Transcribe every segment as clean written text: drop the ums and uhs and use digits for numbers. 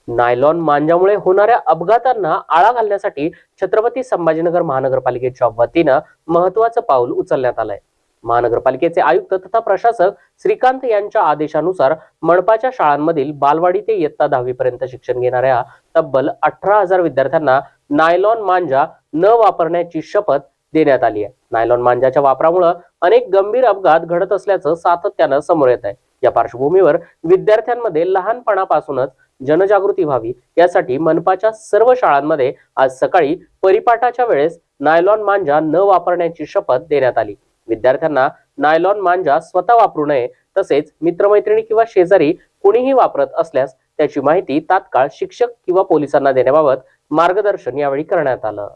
Nylon मांजामुळे होणाऱ्या अपघातांना आळा घालण्यासाठी छत्रपती संभाजीनगर महानगरपालिकेच्या वतीनं महत्त्वाचं पाऊल उचलण्यात आलंय। महानगरपालिकेचे आयुक्त तथा प्रशासक श्रीकांत यांच्या आदेशानुसार मनपाच्या शाळांमधील बालवाडी ते इयत्ता 10वी पर्यंत शिक्षण घेणाऱ्या तब्बल 18,000 विद्यार्थ्यांना नायलॉन मांजा न वापरण्याची शपथ देण्यात आली आहे। नायलॉन मांजाच्या वापरामुळे अनेक गंभीर अपघात घडत असल्याचं सातत्यानं समोर येत आहे। या पार्श्वभूमीवर विद्यार्थ्यांमध्ये लहानपणापासूनच जनजागृती व्हावी यासाठी मनपाच्या सर्व शाळांमध्ये आज सकाळी परिपाठाच्या वेळेस नायलॉन मांजा न वापरण्याची शपथ देण्यात आली। विद्यार्थ्यांना नायलॉन मांजा स्वतः वापरू नये, तसेच मित्रमैत्रिणी किंवा शेजारी कुणीही वापरत असल्यास त्याची माहिती तात्काळ शिक्षक किंवा पोलिसांना देण्याबाबत मार्गदर्शन यावेळी करण्यात आलं।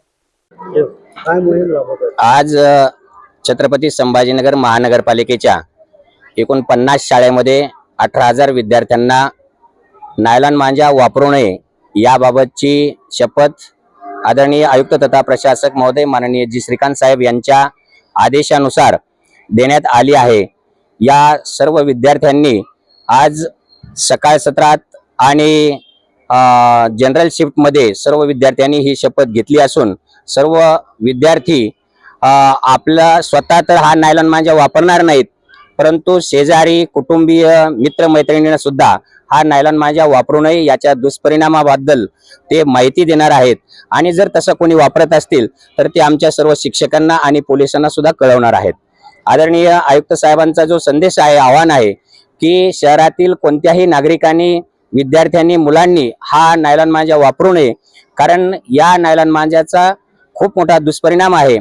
आज छत्रपती संभाजीनगर महानगरपालिकेच्या एकूण 50 शाळेमध्ये 18,000 विद्यार्थ्यांना नायलॉन मांजा वापरू नये याबाबतची शपथ आदरणीय आयुक्त तथा प्रशासक महोदय माननीय जी श्रीकांत साहेब यांच्या आदेशानुसार देण्यात आली आहे। या सर्व विद्यार्थ्यांनी आज सकाळ सत्रात आणि जनरल शिफ्टमध्ये सर्व विद्यार्थ्यांनी ही शपथ घेतली असून सर्व विद्यार्थी आपला स्वतः तर हा नायलॉन मांजा वापरणार नाहीत, परंतु शेजारी कुटुंबीय मित्रमैत्रिणींना सुद्धा हा नायलॉन मांजा वापरू नये याच्या दुष्परिणामाबद्दल ते माहिती देणार आहेत। आणि जर तसं कोणी वापरत असतील तर ते आमच्या सर्व शिक्षकांना आणि पोलिसांना सुद्धा कळवणार आहेत। आदरणीय आयुक्त साहेबांचा जो संदेश आहे, आव्हान आहे की शहरातील कोणत्याही नागरिकांनी, विद्यार्थ्यांनी, मुलांनी हा नायलॉन मांजा वापरू नये, कारण या नायलॉन मांजाचा खूप मोठा दुष्परिणाम आहे।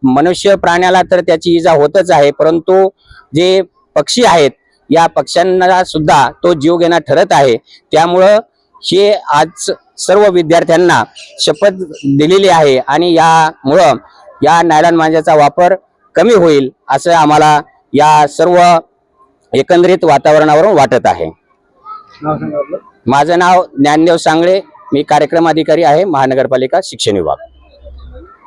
मनुष्य प्राण्याला तर त्याची इजा होतच आहे, परंतु जे पक्षी आहेत या पक्ष्यांना सुद्धा तो जीव घेणा ठरत आहे। त्यामुळं हे आज सर्व विद्यार्थ्यांना शपथ दिलेली आहे आणि यामुळं या नायलॉन मांजाचा वापर कमी होईल असं आम्हाला या सर्व एकंदरीत वातावरणावरून वाटत आहे। माझं नाव ज्ञानदेव सांगळे, मी कार्यक्रम अधिकारी आहे, महानगरपालिका शिक्षण विभाग।